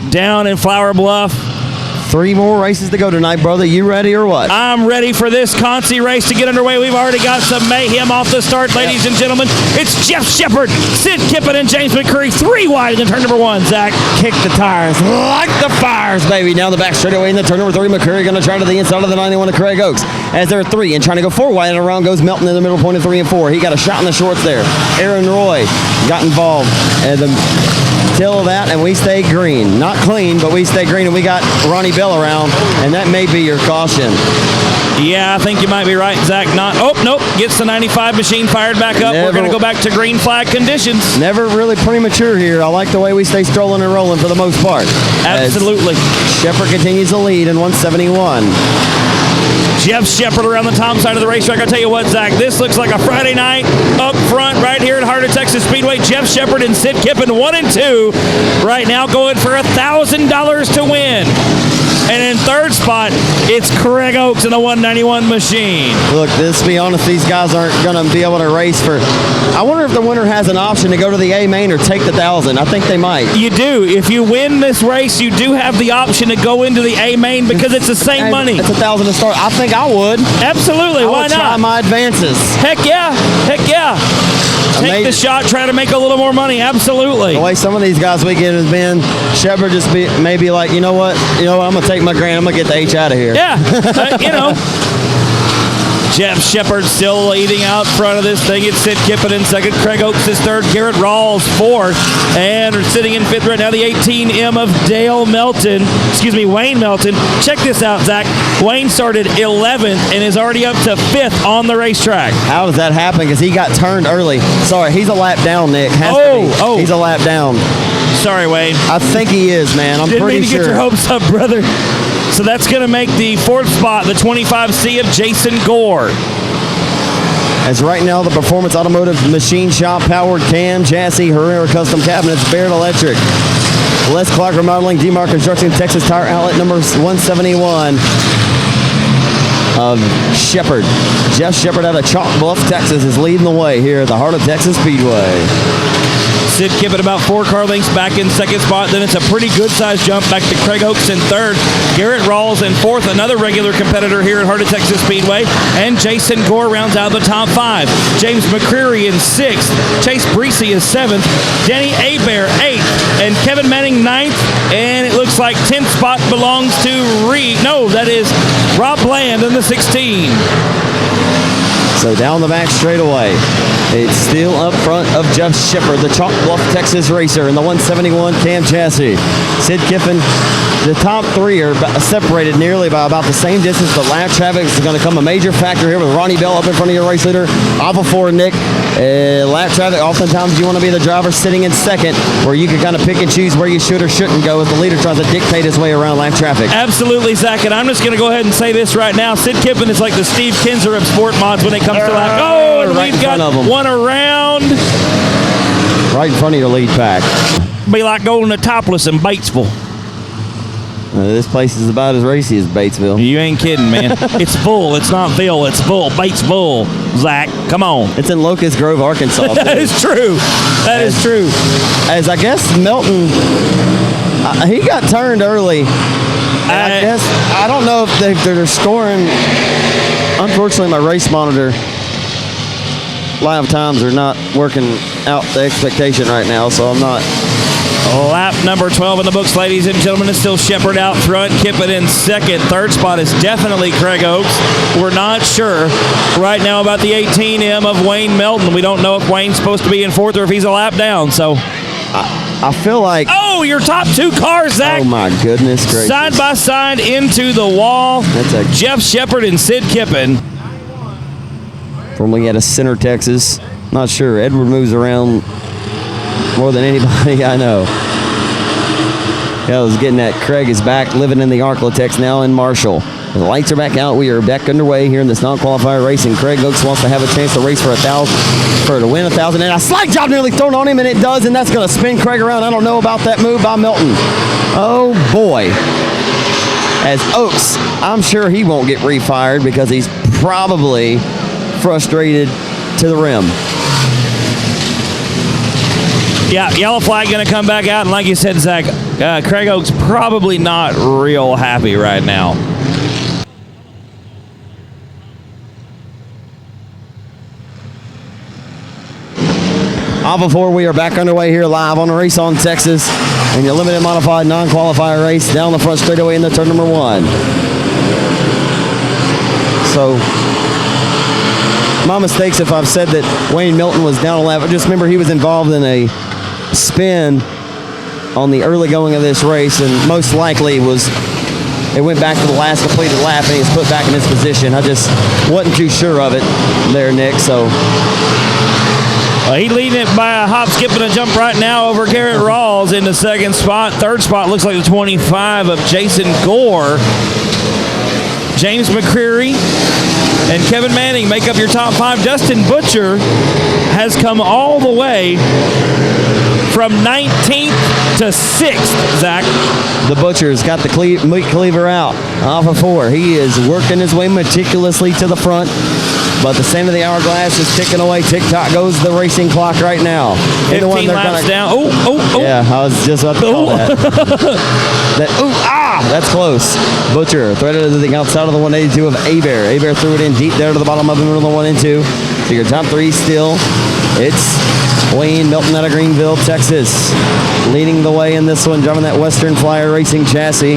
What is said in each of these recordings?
down in Flower Bluff. 3 more races to go tonight, brother. You ready or what? I'm ready for this Concy race to get underway. We've already got some mayhem off the start, ladies and gentlemen. It's Jeff Shepard, Sid Kippen, and James McCreary. 3 wide in turn number 1, Zach. Kick the tires like the fires, baby. Down the back straightaway in the turn number 3. McCreary going to try to the inside of the 91 of Craig Oaks. As they're 3 and trying to go 4 wide, and around goes Melton in the middle point of 3 and 4. He got a shot in the shorts there. Aaron Roy got involved at the tail of that, and we stay green. Not clean, but we stay green, and we got Ronnie Bell around, and that may be your caution. Yeah, I think you might be right, Zach. Nope. Gets the 95 machine fired back up. We're going to go back to green flag conditions. Never really premature here. I like the way we stay strolling and rolling for the most part. Absolutely. Shepard continues to lead in 171. Jeff Shepard around the top side of the racetrack. I'll tell you what, Zach, this looks like a Friday night up front right here at Heart O Texas Speedway. Jeff Shepard and Sid Kippen 1 and 2 right now going for $1,000 to win. And in third spot, it's Craig Oaks in the 191 machine. Look, let's be honest, these guys aren't going to be able to race for... I wonder if the winner has an option to go to the A main or take the 1,000. I think they might. You do. If you win this race, you do have the option to go into the A main because it's the same money. It's $1,000 to start. I think I would. Absolutely. Why not? Try my advances. Heck yeah. Take the shot, try to make a little more money. Absolutely. The way some of these guys we get has been, Shepard just maybe like, you know what, I'm going to take my grand. I'm going to get the H out of here. Yeah. Jeff Shepard still leading out front of this thing. It's Sid Kippen in second. Craig Oaks is third. Garrett Rawls fourth. And sitting in fifth right now, the 18M of Wayne Melton. Check this out, Zach. Wayne started 11th and is already up to 5th on the racetrack. How does that happen? Because he got turned early. Sorry, he's a lap down, Nick. He's a lap down. Sorry, Wayne. I think he is, man. I'm pretty sure. Didn't mean to get your hopes up, brother. So that's going to make the 4th spot, the 25C of Jason Gore. As right now, the Performance Automotive Machine Shop powered cam, chassis, Herrera Custom Cabinets, Baird Electric, Les Clark Remodeling, DeMar Construction, Texas Tire Outlet number 171 of Shepard. Jeff Shepard out of Chalk Bluff, Texas is leading the way here at the Heart of Texas Speedway. Sid Kippen about 4 car lengths back in second spot. Then it's a pretty good-sized jump back to Craig Oaks in third. Garrett Rawls in fourth, another regular competitor here at Heart of Texas Speedway. And Jason Gore rounds out the top 5. James McCreary in sixth. Chase Breesy is 7th. Denny Abear 8th. And Kevin Manning 9th. And it looks like 10th spot belongs to that is Rob Bland in the 16. So down the back straightaway, it's still up front of Jeff Shepard, the Chalk Bluff, Texas racer in the 171 cam chassis. Sid Kippen, the top 3 are separated nearly by about the same distance. The lap traffic is going to come a major factor here with Ronnie Bell up in front of your race leader. Alpha 4, Nick. Lap traffic, oftentimes you want to be the driver sitting in second, where you can kind of pick and choose where you should or shouldn't go as the leader tries to dictate his way around lap traffic. Absolutely, Zach, and I'm just going to go ahead and say this right now. Sid Kippen is like the Steve Kinzer of sport mods when it comes to lap. Oh, and right, we've got one around. Right in front of your lead pack. Be like going to Topless in Batesville. This place is about as racy as Batesville. You ain't kidding, man. It's full. It's not Ville. It's full. Batesville, Zach. Come on. It's in Locust Grove, Arkansas. That is true. That is true. As I guess Melton, he got turned early. I don't know if they're scoring. Unfortunately, my race monitor live times are not working out the expectation right now, so I'm not. Lap number 12 in the books, ladies and gentlemen. It's still Shepard out front. Kippen in second. Third spot is definitely Craig Oaks. We're not sure right now about the 18M of Wayne Melton. We don't know if Wayne's supposed to be in fourth or if he's a lap down. So I feel like... Oh, your top 2 cars, Zach. Oh, my goodness gracious. Side by side into the wall. That's Jeff Shepard and Sid Kippen. Formerly out of Center, Texas. Not sure. Edward moves around more than anybody I know. I was getting that. Craig is back living in the Arklatex now in Marshall. The lights are back out. We are back underway here in this non-qualifier racing. Craig Oaks wants to have a chance to race for to win 1,000. And a slide job nearly thrown on him, and it does, and that's going to spin Craig around. I don't know about that move by Melton. Oh, boy. As Oaks, I'm sure he won't get refired because he's probably frustrated to the rim. Yeah, yellow flag going to come back out. And like you said, Zach, Craig Oaks probably not real happy right now. Off of 4, we are back underway here live on Race on Texas in your limited modified non-qualifier race down the front straightaway in the turn number 1. So, my mistakes if I've said that Wayne Milton was down a lap. Just remember he was involved in a spin on the early going of this race, and most likely it went back to the last completed lap and he was put back in his position. I just wasn't too sure of it there, Nick, so... He leading it by a hop, skip, and a jump right now over Garrett Rawls in the second spot. Third spot looks like the 25 of Jason Gore. James McCreary and Kevin Manning make up your top 5. Dustin Butcher has come all the way from 19th to 6th, Zach. The Butcher's got the meat cleaver out off of 4. He is working his way meticulously to the front, but the sand of the hourglass is ticking away. Tick-tock goes the racing clock right now. 15 laps down. Oh. Yeah, I was just about to call that. That's close. Butcher threaded to the outside of the 182 of Hebert. Hebert threw it in deep there to the bottom of the middle of the 1 and 2. So your top 3 still. It's Wayne Milton out of Greenville, Texas, leading the way in this one, driving that Western Flyer Racing chassis.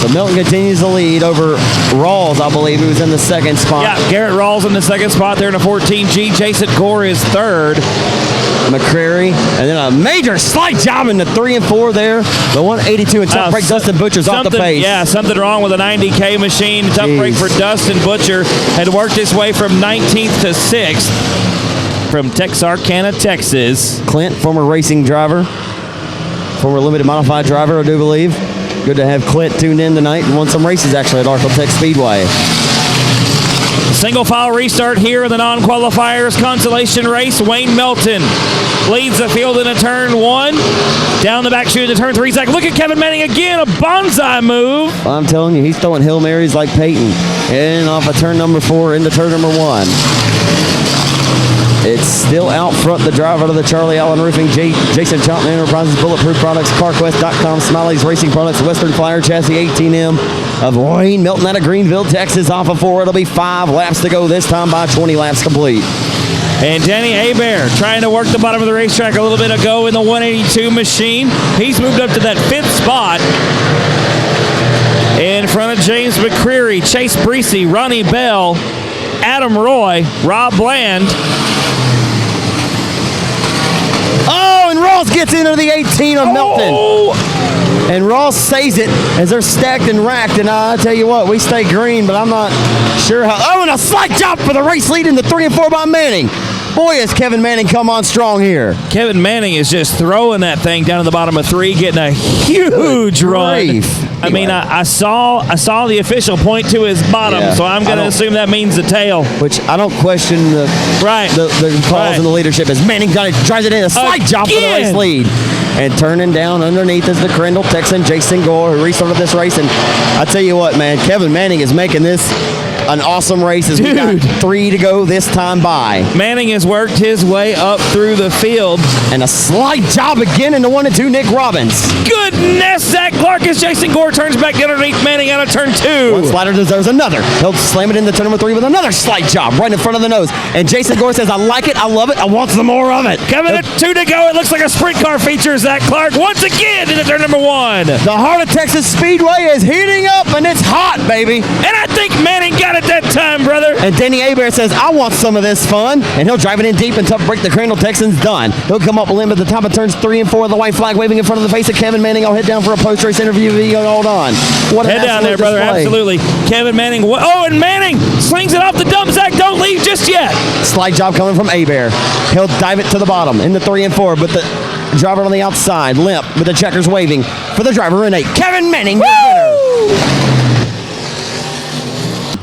So Milton continues the lead over Rawls, I believe, who's in the second spot. Yeah, Garrett Rawls in the second spot there in a 14G. Jason Gore is third. McCreary, and then a major slight job in the 3 and 4 there. The 182 and tough break. Dustin Butcher's off the pace. Yeah, something wrong with a 90K machine. Tough break for Dustin Butcher. Had worked his way from 19th to 6th from Texarkana, Texas. Clint, former racing driver, former limited modified driver, I do believe. Good to have Clint tuned in tonight and won some races actually at Heart O Texas Speedway. Single file restart here in the non-qualifiers consolation race. Wayne Milton leads the field in a turn 1. Down the back chute to turn 3. Zach, look at Kevin Manning again, a bonsai move. I'm telling you, he's throwing Hail Marys like Peyton. And off of turn number 4 into turn number 1. It's still out front, the drive out of the Charlie Allen Roofing, Jason Chopman Enterprises, Bulletproof Products, CarQuest.com, Smiley's Racing Products, Western Flyer Chassis 18M of Wayne Milton out of Greenville, Texas, off of 4. It'll be 5 laps to go, this time by 20 laps complete. And Danny Hebert trying to work the bottom of the racetrack a little bit ago in the 182 machine. He's moved up to that 5th spot in front of James McCreary, Chase Breesy, Ronnie Bell, Adam Roy, Rob Bland. Oh, and Ross gets into the 18 of Milton. And Ross saves it as they're stacked and racked. And I tell you what, we stay green, but I'm not sure how. Oh, and a slight jump for the race lead in the 3 and 4 by Manning. Boy, has Kevin Manning come on strong here. Kevin Manning is just throwing that thing down to the bottom of 3, getting a huge run. I mean, I saw the official point to his bottom, so I'm going to assume that means the tail. Which I don't question the calls and the leadership as Manning drives it in a slight jump for the race lead. And turning down underneath is the Crandall Texan, Jason Gore, who restarted this race. And I tell you what, man, Kevin Manning is making this an awesome race as we got 3 to go this time by. Manning has worked his way up through the field. And a slight job again in the 1 and 2, Nick Robbins. Goodness, Zach Clark as Jason Gore turns back underneath Manning out of turn 2. One slider deserves another. He'll slam it into turn number 3 with another slight job right in front of the nose. And Jason Gore says, I like it, I love it, I want some more of it. Coming at 2 to go, it looks like a sprint car feature. Zach Clark once again into turn number 1. The Heart O Texas Speedway is heating up and it's hot, baby. And I think Manning got it that time, brother. And Danny Hebert says, I want some of this fun. And he'll drive it in deep and tough break the Crandall Texans done. He'll come up limb at the top of turns 3 and 4. The white flag waving in front of the face of Kevin Manning. I'll head down for a post-race interview video. Hold on. What head down there, brother. Display. Absolutely. Kevin Manning. Oh, and Manning slings it off the dump. Zach, don't leave just yet. Slight job coming from Hebert. He'll dive it to the bottom in the 3 and 4. But the driver on the outside, limp with the checkers waving for the driver in 8. Kevin Manning, your winner.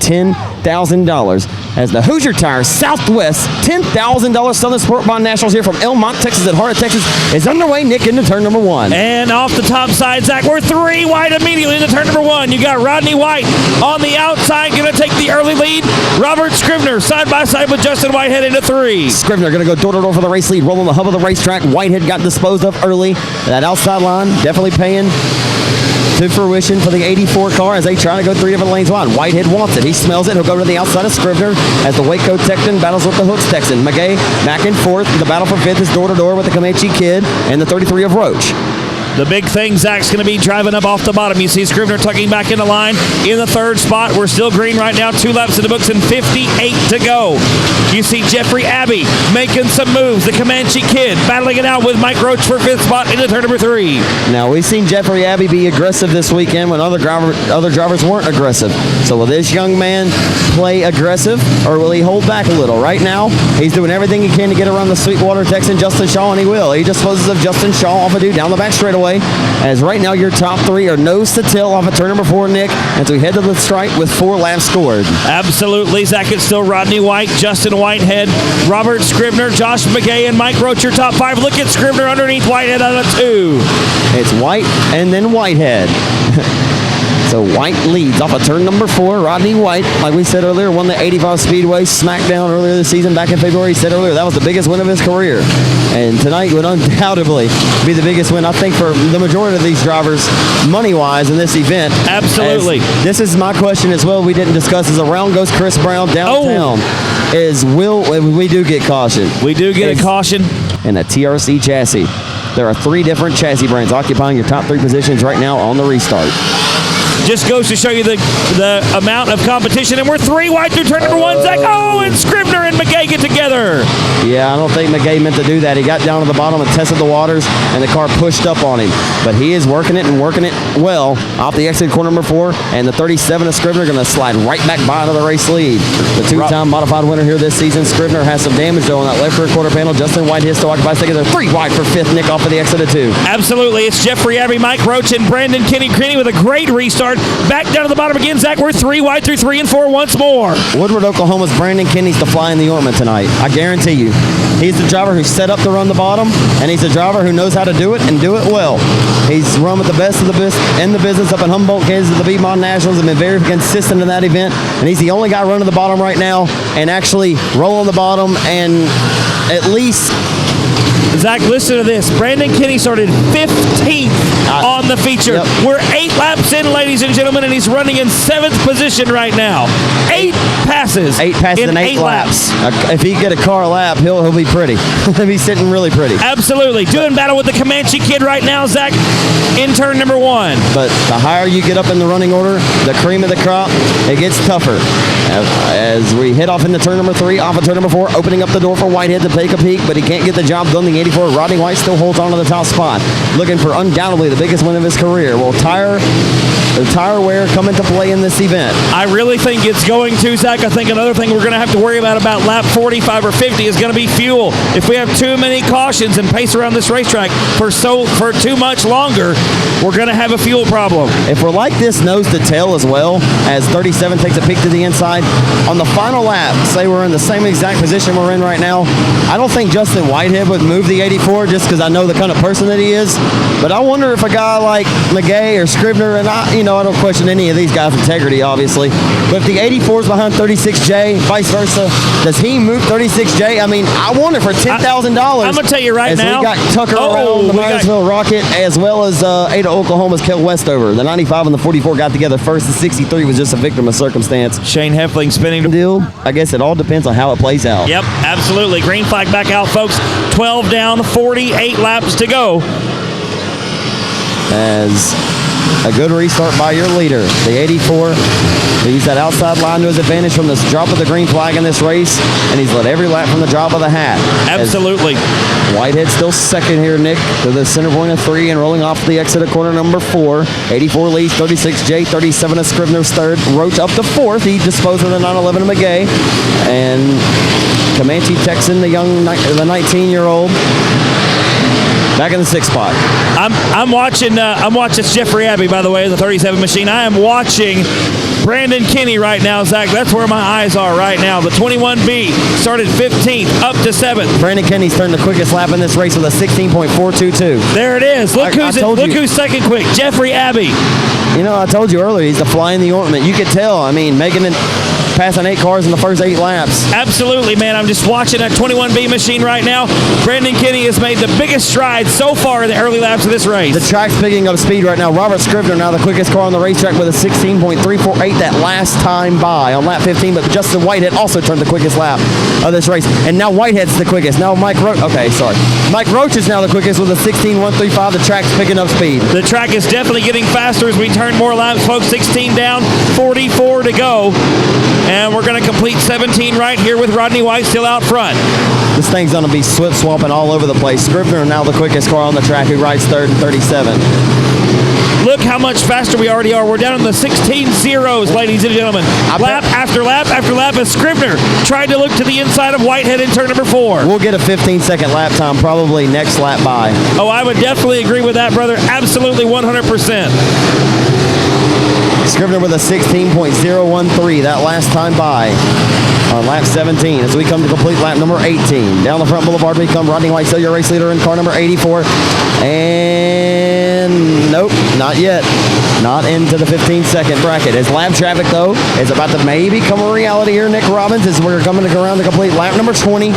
$10,000 as the Hoosier Tire Southwest $10,000 Southern Sport Bond Nationals here from Elm Mott, Texas at Heart O Texas is underway. Nick into turn number 1. And off the top side, Zach, we're 3 wide immediately into turn number 1. You got Rodney White on the outside, going to take the early lead. Robert Scrivener side by side with Justin Whitehead into 3. Scrivener going to go door-to-door for the race lead, rolling the hub of the racetrack. Whitehead got disposed of early. That outside line definitely paying to fruition for the 84 car as they try to go 3 different lanes wide. Whitehead wants it. He smells it. He'll go to the outside of Scrivener as the Waco Texan battles with the Hooks Texan. McGay back and forth. The battle for 5th is door-to-door with the Comanche Kid and the 33 of Roach. The big thing, Zach's going to be driving up off the bottom. You see Scrivener tucking back in the line in the 3rd spot. We're still green right now. 2 laps in the books and 58 to go. You see Jeffrey Abbey making some moves. The Comanche Kid battling it out with Mike Roach for 5th spot into turn number 3. Now, we've seen Jeffrey Abbey be aggressive this weekend when other drivers weren't aggressive. So will this young man play aggressive or will he hold back a little? Right now, he's doing everything he can to get around the Sweetwater Texan Justin Shaw, and he will. He disposes of Justin Shaw off a dude down the back straightaway. As right now your top 3 are nose to tail off of turn number 4, Nick, as we head to the stripe with 4 laps scored. Absolutely, Zach. It's still Rodney White, Justin Whitehead, Robert Scrivener, Josh McGay, and Mike Roach, your top 5. Look at Scrivener underneath Whitehead on a 2. It's White and then Whitehead. So White leads off of turn number 4. Rodney White, like we said earlier, won the 85 Speedway Smackdown earlier this season back in February. He said earlier that was the biggest win of his career. And tonight would undoubtedly be the biggest win, I think, for the majority of these drivers, money-wise, in this event. Absolutely. This is my question as well we didn't discuss, is around goes Chris Brown downtown. We do get caution. We do get a caution. And a TRC chassis. There are 3 different chassis brands occupying your top 3 positions right now on the restart. Just goes to show you the amount of competition. And we're 3 wide through turn number 1, Zach. Oh, and Scrivener and McGay get together. Yeah, I don't think McGay meant to do that. He got down to the bottom and tested the waters, and the car pushed up on him. But he is working it well off the exit corner number 4, and the 37 of Scrivener going to slide right back by to the race lead. The 2-time modified winner here this season. Scrivener has some damage, though, on that left rear quarter panel. Justin Whitehead still occupies second. They're 3 wide for 5th. Nick off of the exit of 2. Absolutely. It's Jeffrey Abbey, Mike Roach, and Brandon Kenny with a great restart. Back down to the bottom again, Zach. We're 3 wide through 3 and 4 once more. Woodward, Oklahoma's Brandon Kenny's to fly in the ointment tonight. I guarantee you. He's the driver who's set up to run the bottom, and he's a driver who knows how to do it and do it well. He's run with the best of the best in the business up in Humboldt, Kansas at the B-Mod Nationals, and been very consistent in that event. And he's the only guy running the bottom right now and actually rolling the bottom and at least... Zach, listen to this. Brandon Kenny started 15th on the feature. Yep. We're 8 laps in, ladies and gentlemen, and he's running in 7th position right now. 8 passes. 8 passes in 8 laps. If he get a car lap, he'll be pretty. He'll be sitting really pretty. Absolutely. Doing battle with the Comanche Kid right now, Zach, in turn number 1. But the higher you get up in the running order, the cream of the crop, it gets tougher. As we head off into turn number 3, off of turn number 4, opening up the door for Whitehead to take a peek, but he can't get the job done. The 84 Rodney White still holds on to the top spot, looking for undoubtedly the biggest win of his career. Will tire wear come into play in this event? I really think it's going to, Zach. I think another thing we're going to have to worry about lap 45 or 50 is going to be fuel. If we have too many cautions and pace around this racetrack for too much longer, we're going to have a fuel problem. If we're like this nose to tail as well, as 37 takes a peek to the inside, on the final lap, say we're in the same exact position we're in right now, I don't think Justin Whitehead would move the 84 just because I know the kind of person that he is. But I wonder if a guy like McGay or Scrivener, and I don't question any of these guys' integrity, obviously, but if the 84 is behind 36J, vice versa, does he move 36J? I mean, I wonder for $10,000. I'm going to tell you right now. We got Tucker around the Myronville Rocket, as well as Ada Oklahoma's Kel Westover. The 95 and the 44 got together first. The 63 was just a victim of circumstance. Shane Heffling spinning. Deal. I guess it all depends on how it plays out. Yep, absolutely. Green flag back out, folks. 12 down, 48 laps to go. As a good restart by your leader, the 84. He's that outside line to his advantage from this drop of the green flag in this race, and he's led every lap from the drop of the hat. Absolutely. Whitehead still second here, Nick, to the center point of 3 and rolling off the exit of corner number 4. 84 leads 36J, 37 of Scrivener's third. Roach up to 4th. He disposed of the 911 of McGay. And Comanche Texan, the 19-year-old. back in the 6th spot. I'm watching Jeffrey Abbey, by the way, the 37 machine. I am watching Brandon Kinney right now, Zach. That's where my eyes are right now. The 21B started 15th, up to 7th. Brandon Kinney's turned the quickest lap in this race with a 16.422. There it is. Look who's second quick. Jeffrey Abbey. You know, I told you earlier, he's the fly in the ointment. You could tell. I mean, passing 8 cars in the first 8 laps. Absolutely, man. I'm just watching that 21B machine right now. Brandon Kinney has made the biggest strides so far in the early laps of this race. The track's picking up speed right now. Robert Scrivener now the quickest car on the racetrack with a 16.348 that last time by on lap 15, but Justin Whitehead also turned the quickest lap of this race. And now Whitehead's the quickest. Now Mike Roach is now the quickest with a 16.135. The track's picking up speed. The track is definitely getting faster as we turn more laps, folks. 16 down, 44 to go. And we're going to complete 17 right here with Rodney White still out front. This thing's going to be swip swapping all over the place. Scrivener now the quickest car on the track, who rides third and 37. Look how much faster we already are. We're down in the 16 zeros, ladies and gentlemen. Lap after lap after lap as Scrivener tried to look to the inside of Whitehead in turn number 4. We'll get a 15-second lap time probably next lap by. Oh, I would definitely agree with that, brother. Absolutely 100%. Scrivener with a 16.013 that last time by on lap 17 as we come to complete lap number 18. Down the front boulevard we come. Rodney White, still your race leader in car number 84. And nope, not yet. Not into the 15-second bracket. As lap traffic, though, is about to maybe come a reality here, Nick Robbins, as we're coming to go around to complete lap number 20.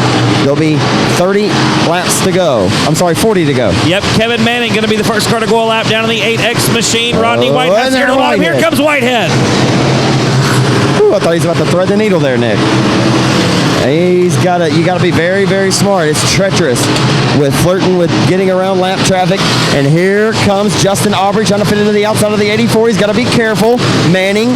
There'll be 30 laps to go. I'm sorry, 40 to go. Yep, Kevin Manning going to be the first car to go a lap down in the 8X machine. Rodney White has here comes Whitehead. Ooh, I thought he was about to thread the needle there, Nick. You got to be very, very smart. It's treacherous with flirting with getting around lap traffic. And here comes Justin Aubrey trying to fit into the outside of the 84. He's got to be careful. Manning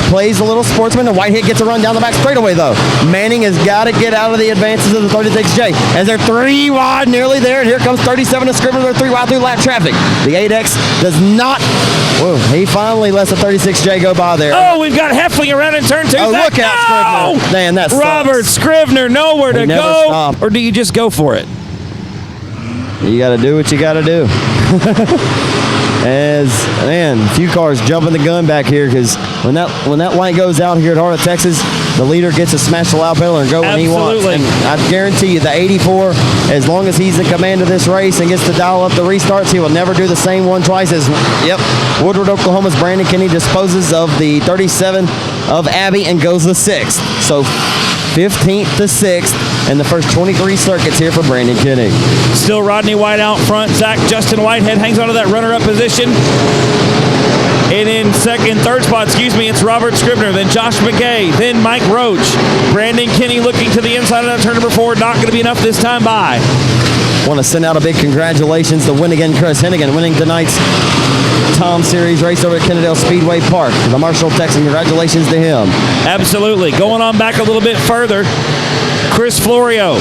plays a little sportsman, and Whitehead gets a run down the back straightaway, though. Manning has got to get out of the advances of the 36J. As they're 3 wide, nearly there, and here comes 37 to Scrivener. They're 3 wide through lap traffic. The 8X does not. Whoa, he finally lets the 36J go by there. Oh, we've got Heffling around in turn 2. Oh, look out, Scrivener. Man, that's Robert Scrivener, nowhere to go. Stopped. Or do you just go for it? You got to do what you got to do. As, man, a few cars jumping the gun back here because when that light goes out here at Heart of Texas, the leader gets to smash the loud pedal and go when he wants. And I guarantee you, the 84, as long as he's in command of this race and gets to dial up the restarts, he will never do the same one twice as, Woodward, Oklahoma's Brandon Kinney disposes of the 37 of Abbey and goes the 6th. So 15th to 6th in the first 23 circuits here for Brandon Kinney. Still Rodney White out front. Zach Justin Whitehead hangs on to that runner-up position. And in third spot, it's Robert Scrivener, then Josh McGay, then Mike Roach. Brandon Kinney looking to the inside of that turn number 4. Not going to be enough this time by. Want to send out a big congratulations to Winnigan Chris Hennigan, winning tonight's Tom Series race over at Kennedale Speedway Park. The Marshall Texan, congratulations to him. Absolutely. Going on back a little bit further, Chris Florio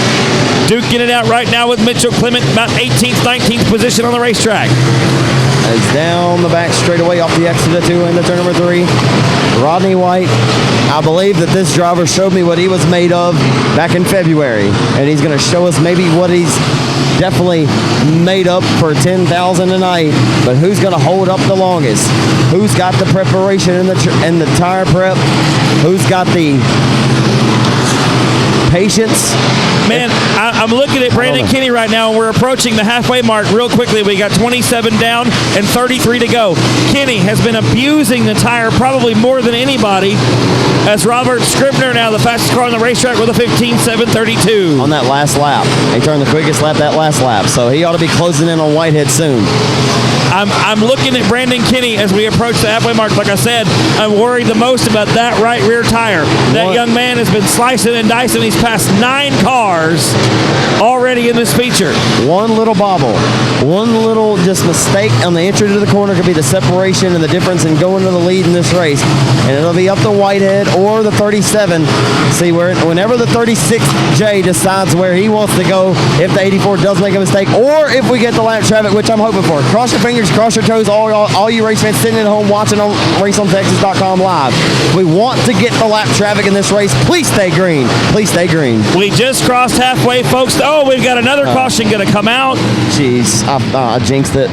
duking it out right now with Mitchell Clement, about 18th, 19th position on the racetrack. As down the back straightaway off the exit of 2 into turn number 3. Rodney White, I believe that this driver showed me what he was made of back in February, and he's going to show us maybe what he's definitely made up for 10,000 tonight. But who's going to hold up the longest? Who's got the preparation and the tire prep? Who's got the patience? Man, I'm looking at Brandon Kinney right now, and we're approaching the halfway mark real quickly. We got 27 down and 33 to go. Kinney has been abusing the tire probably more than anybody, as Robert Scrivener now the fastest car on the racetrack with a 15.732. On that last lap. He turned the quickest lap that last lap, so he ought to be closing in on Whitehead soon. I'm looking at Brandon Kinney as we approach the halfway mark. Like I said, I'm worried the most about that right rear tire. That young man has been slicing and dicing. He's passed 9 cars already in this feature. One little bobble, one little just mistake on the entry to the corner could be the separation and the difference in going to the lead in this race. And it'll be up to Whitehead or the 37. See, whenever the 36J decides where he wants to go, if the 84 does make a mistake, or if we get the lap traffic, which I'm hoping for. Cross your fingers, cross your toes, all you race fans sitting at home watching on raceontexas.com live. We want to get the lap traffic in this race. Please stay green. Please stay green. We just crossed halfway, folks. Oh, we've got another caution going to come out. Jeez, I jinxed it.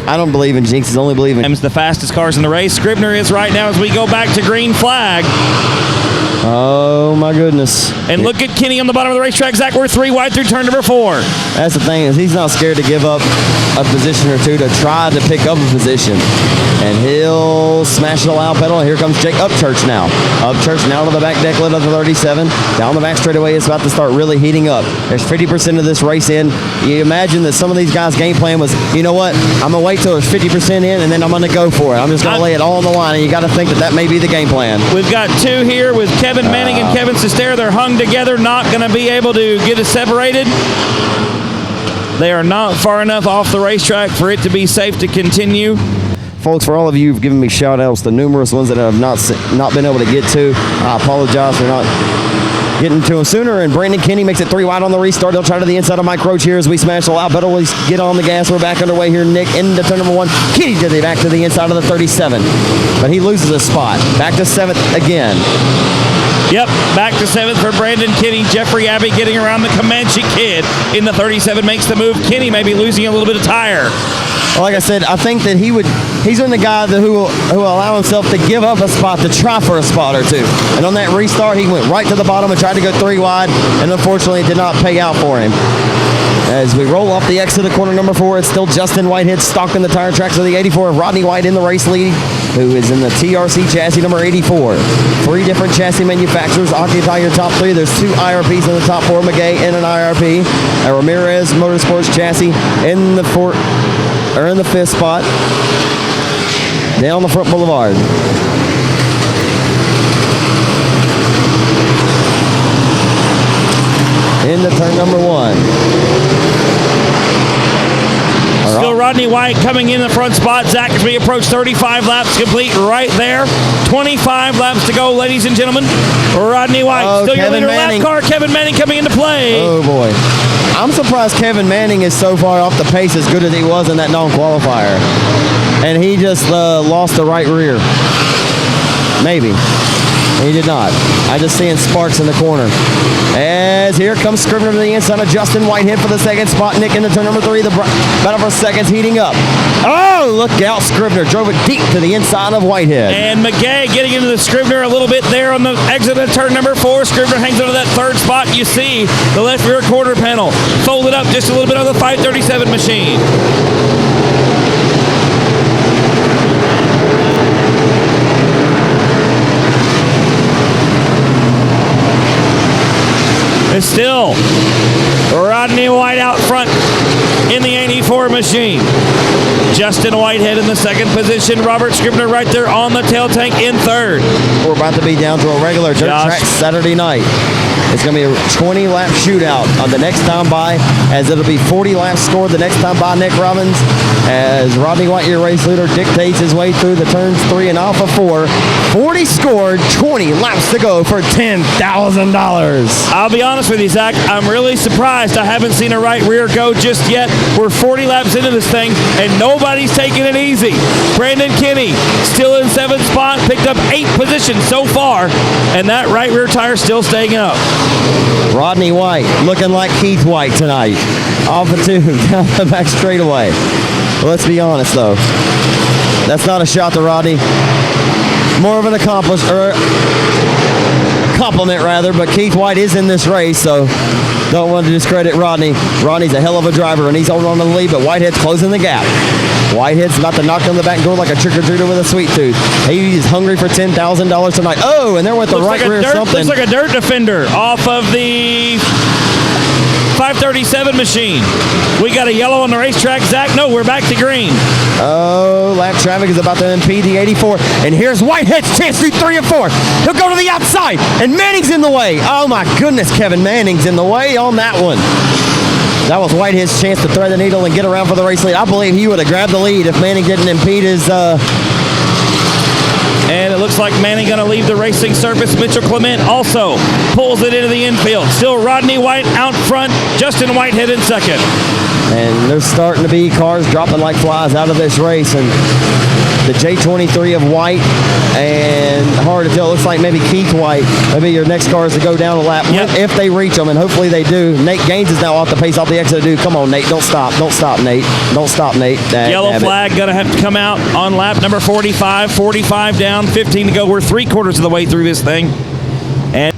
I don't believe in jinxes, only believe in... The fastest cars in the race. Scribner is right now as we go back to green flag. Oh, my goodness. And look at Kenny on the bottom of the racetrack. Zach, we're 3 wide through turn number 4. That's the thing, is he's not scared to give up a position or two to try to pick up a position. And he'll smash the loud pedal. And here comes Jake Upchurch now. Upchurch now to the back decklet of the 37. Down the back straightaway, it's about to start really heating up. There's 50% of this race in. You imagine that some of these guys' game plan was, you know what, I'm going to wait till there's 50% in, and then I'm going to go for it. I'm just going to lay it all on the line, and you got to think that may be the game plan. We've got 2 here with Kevin Manning and Kevin Sestero. They're hung together, not going to be able to get it separated. They are not far enough off the racetrack for it to be safe to continue. Folks, for all of you who've given me shout-outs, the numerous ones that I have not been able to get to, I apologize for not getting to them sooner. And Brandon Kinney makes it 3 wide on the restart. They'll try to the inside of Mike Roach here as we smash the loud pedal. We get on the gas. We're back underway here. Nick into turn number 1. Kinney did it back to the inside of the 37. But he loses a spot. Back to 7th again. Yep, back to 7th for Brandon Kinney. Jeffrey Abbey getting around the Comanche Kid in the 37 makes the move. Kinney may be losing a little bit of tire. Well, like I said, I think that he's been the guy who will allow himself to give up a spot to try for a spot or two. And on that restart, he went right to the bottom and tried to go 3 wide, and unfortunately it did not pay out for him. As we roll off the exit of corner number 4, it's still Justin Whitehead stalking the tire tracks of the 84. Rodney White in the race lead, who is in the TRC chassis number 84. 3 different chassis manufacturers occupy your top 3. There's 2 IRPs in the top 4. McGay in an IRP. A Ramirez Motorsports chassis in the 5th spot. Down the front boulevard. Into turn number 1. Still Rodney White coming in the front spot. Zach, as we approach 35 laps complete right there. 25 laps to go, ladies and gentlemen. Rodney White, still your leader. Lap car, Kevin Manning coming into play. Oh, boy. I'm surprised Kevin Manning is so far off the pace as good as he was in that non-qualifier. And he just lost the right rear. Maybe. He did not. I just seeing sparks in the corner. As here comes Scribner to the inside of Justin Whitehead for the 2nd spot. Nick into turn number 3. The battle for seconds heating up. Oh, look out. Scribner drove it deep to the inside of Whitehead. And McGay getting into the Scribner a little bit there on the exit of turn number 4. Scribner hangs onto that 3rd spot. You see the left rear quarter panel folded up just a little bit on the 537 machine. It's still Rodney White out front in the 84 machine. Justin Whitehead in the 2nd position. Robert Scribner right there on the tail tank in 3rd. We're about to be down to a regular dirt track Saturday night. It's going to be a 20-lap shootout on the next time by, as it'll be 40 laps scored the next time by Nick Robbins, as Rodney White, your race leader, dictates his way through the turns 3 and off of 4. 40 scored, 20 laps to go for $10,000. I'll be honest with you, Zach. I'm really surprised I haven't seen a right rear go just yet. We're 40 laps into this thing, and nobody's taking it easy. Brandon Kinney still in 7th spot, picked up 8 positions so far, and that right rear tire still staying up. Rodney White looking like Keith White tonight. Off the 2 down the back straightaway. Let's be honest, though. That's not a shot to Rodney. More of an compliment, rather, but Keith White is in this race, so don't want to discredit Rodney. Rodney's a hell of a driver, and he's holding on to the lead, but Whitehead's closing the gap. Whitehead's about to knock on the back door like a trick-or-treater with a sweet tooth. He's hungry for $10,000 tonight. Oh, and there went the right rear something. Looks like a dirt defender off of the 537 machine. We got a yellow on the racetrack. Zach, no, we're back to green. Oh, lap traffic is about to impede the 84. And here's Whitehead's chance through 3 and 4. He'll go to the outside, and Manning's in the way. Oh, my goodness, Kevin Manning's in the way on that one. That was Whitehead's chance to thread the needle and get around for the race lead. I believe he would have grabbed the lead if Manning didn't impede his And it looks like Manning going to leave the racing surface. Mitchell Clement also pulls it into the infield. Still Rodney White out front. Justin Whitehead in second. And there's starting to be cars dropping like flies out of this race. And the J23 of White, and hard to tell, looks like maybe Keith White, maybe your next car is to go down a lap, if they reach them, and hopefully they do. Nate Gaines is now off the pace, off the exit of dude. Come on, Nate, don't stop, Nate. Don't stop, Nate. Yellow flag going to have to come out on lap number 45. 45 down, 15 to go. We're 3/4 of the way through this thing. And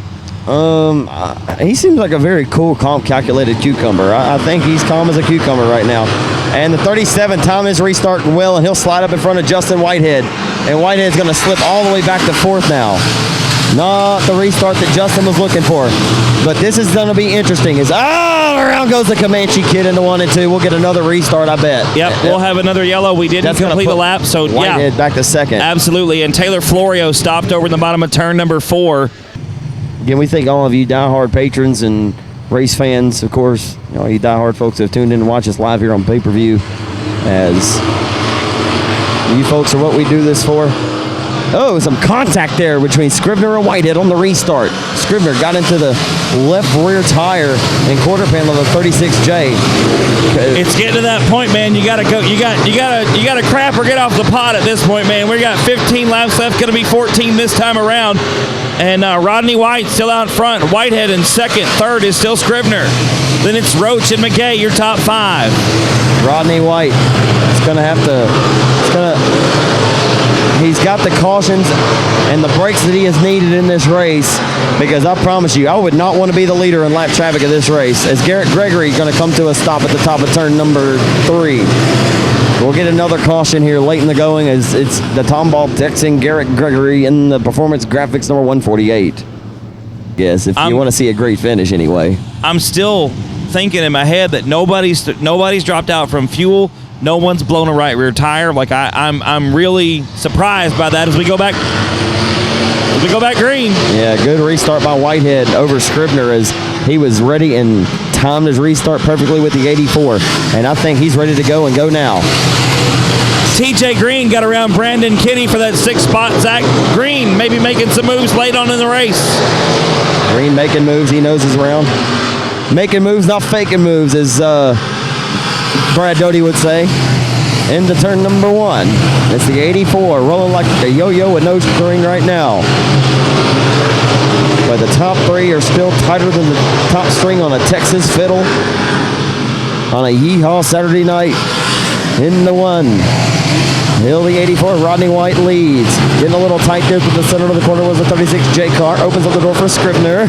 he seems like a very cool, calm, calculated cucumber. I think he's calm as a cucumber right now. And the 37 time is restarting well, and he'll slide up in front of Justin Whitehead. And Whitehead's going to slip all the way back to fourth now. Not the restart that Justin was looking for. But this is going to be interesting. Around goes the Comanche kid into 1 and 2. We'll get another restart, I bet. Yep, we'll have another yellow. We didn't complete a lap, so Whitehead back to second. Absolutely. And Taylor Florio stopped over in the bottom of turn number 4. Again, we thank all of you diehard patrons and race fans, of course, all you diehard folks that have tuned in to watch us live here on pay-per-view, as you folks are what we do this for. Oh, some contact there between Scrivener and Whitehead on the restart. Scrivener got into the left rear tire and quarter panel of the 36J. It's getting to that point, man. You gotta go. You gotta crap or get off the pot at this point, man. We got 15 laps left. Gonna be 14 this time around. And Rodney White still out front. Whitehead in second. Third is still Scrivener. Then it's Roach and McGay, your top 5. Rodney White is going to have to. He's got the cautions and the brakes that he has needed in this race, because I promise you, I would not want to be the leader in lap traffic of this race. As Garrett Gregory is going to come to a stop at the top of turn number 3. We'll get another caution here late in the going, as it's the Tomball Texan Garrett Gregory in the performance graphics number 148. Yes, if you want to see a great finish anyway. I'm still thinking in my head that nobody's dropped out from fuel. No one's blown a right rear tire. Like I'm really surprised by that as we go back green. Yeah, good restart by Whitehead over Scrivener, as he was ready and timed his restart perfectly with the 84. And I think he's ready to go and go now. TJ Green got around Brandon Kinney for that 6th spot. Zach Green maybe making some moves late on in the race. Green making moves. He knows his round. Making moves, not faking moves, as Brad Doty would say. Into turn number 1. It's the 84, rolling like a yo-yo with no string right now. But the top 3 are still tighter than the top string on a Texas fiddle on a Yeehaw Saturday night. In the 1. Hill, the 84, Rodney White leads. Getting a little tight there to the center of the corner was the 36J car. Opens up the door for Scrivener.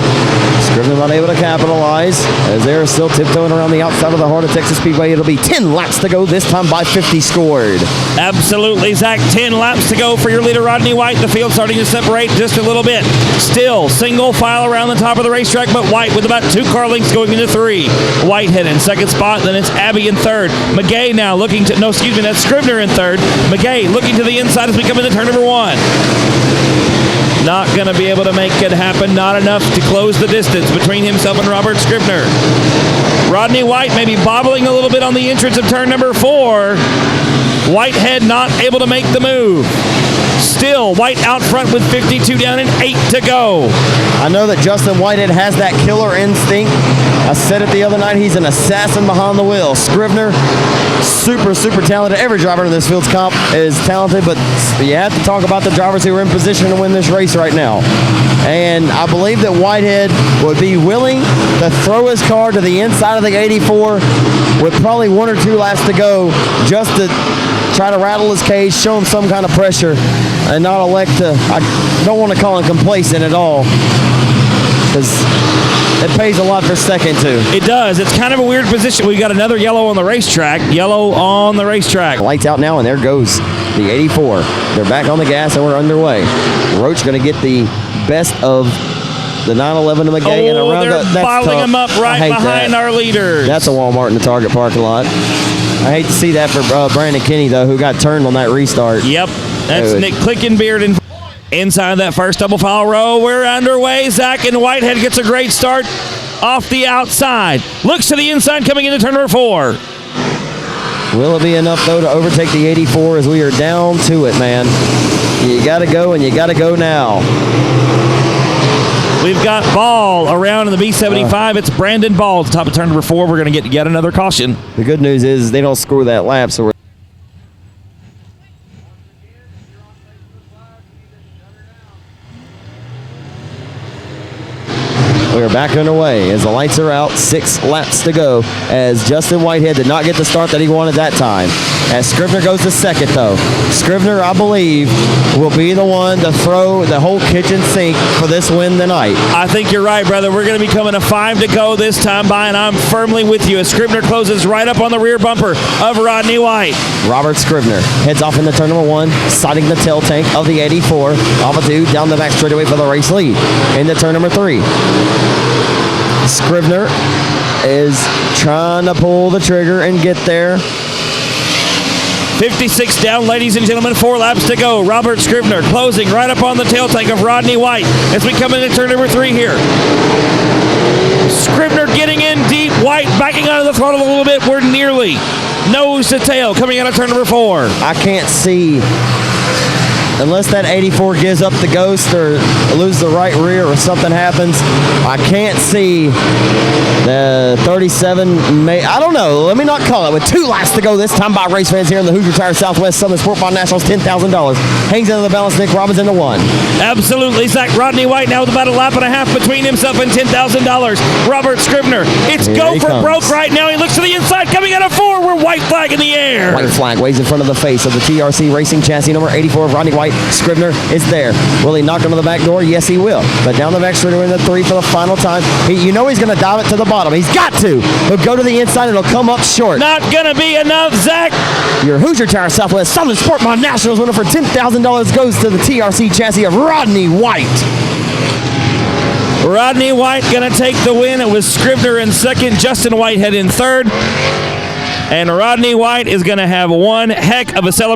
Scrivener not able to capitalize, as they're still tiptoeing around the outside of the Heart of Texas Speedway. It'll be 10 laps to go, this time by 50 scored. Absolutely, Zach. 10 laps to go for your leader, Rodney White. The field starting to separate just a little bit. Still single file around the top of the racetrack, but White with about 2 car lengths going into 3. Whitehead in second spot, then it's Abbey in third. McGay now looking to, that's Scrivener in third. McGay looking to the inside as we come into turn number 1. Not going to be able to make it happen. Not enough to close the distance between himself and Robert Scrivener. Rodney White maybe bobbling a little bit on the entrance of turn number 4. Whitehead not able to make the move. Still, White out front with 52 down and 8 to go. I know that Justin Whitehead has that killer instinct. I said it the other night, he's an assassin behind the wheel. Scrivener, super, super talented. Every driver in this Fields Comp is talented, but you have to talk about the drivers who are in position to win this race right now. And I believe that Whitehead would be willing to throw his car to the inside of the 84 with probably 1 or 2 laps to go, just to try to rattle his cage, show him some kind of pressure, and not elect to, I don't want to call him complacent at all, because it pays a lot for second too. It does. It's kind of a weird position. We got another yellow on the racetrack. Yellow on the racetrack. Lights out now, and there goes the 84. They're back on the gas, and we're underway. Roach going to get the best of the 911 to McGay. Oh, they're bottling him up right behind our leaders. That's a Walmart in the Target parking lot. I hate to see that for Brandon Kinney, though, who got turned on that restart. Yep. That's Nick Clickenbeard inside that first double file row. We're underway. Zach and Whitehead gets a great start off the outside. Looks to the inside coming into turn number 4. Will it be enough, though, to overtake the 84 as we are down to it, man? You got to go, and you got to go now. We've got Ball around in the B75. It's Brandon Ball, top of turn number 4. We're going to get yet another caution. The good news is they don't score that lap, so we're back underway as the lights are out. 6 laps to go as Justin Whitehead did not get the start that he wanted that time. As Scrivener goes to second, though. Scrivener, I believe, will be the one to throw the whole kitchen sink for this win tonight. I think you're right, brother. We're going to be coming to 5 to go this time by, and I'm firmly with you as Scrivener closes right up on the rear bumper of Rodney White. Robert Scrivener heads off into turn number 1, sighting the tail tank of the 84. Off of 2, down the back straightaway for the race lead. Into turn number 3. Scrivener is trying to pull the trigger and get there. 56 down, ladies and gentlemen. 4 laps to go. Robert Scrivener closing right up on the tail tank of Rodney White as we come into turn number 3 here. Scrivener getting in deep. White backing out of the throttle a little bit. We're nearly nose to tail coming out of turn number 4. I can't see, unless that 84 gives up the ghost or loses the right rear or something happens, I can't see the 37. I don't know. Let me not call it. With 2 laps to go this time by race fans here in the Hoosier Tire Southwest Southern Sport Bar Nationals, $10,000. Hangs into the balance. Nick Robbins into 1. Absolutely, Zach. Rodney White now with about a lap and a half between himself and $10,000. Robert Scrivener. It's Here go he for comes. broke right now. He looks to the inside coming out of 4. We're white flag in the air. White flag waves in front of the face of the TRC Racing chassis number 84 of Rodney White. Scrivener is there. Will he knock onto the back door? Yes, he will. But down the back straightaway in the 3 for the final time. You know he's going to dive it to the bottom. He's got to. He'll go to the inside. It'll come up short. Not going to be enough, Zach. Your Hoosier Tire Southwest Southern Sport Mod Nationals winner for $10,000 goes to the TRC chassis of Rodney White. Rodney White going to take the win. It was Scrivener in second, Justin Whitehead in third. And Rodney White is going to have one heck of a celebration.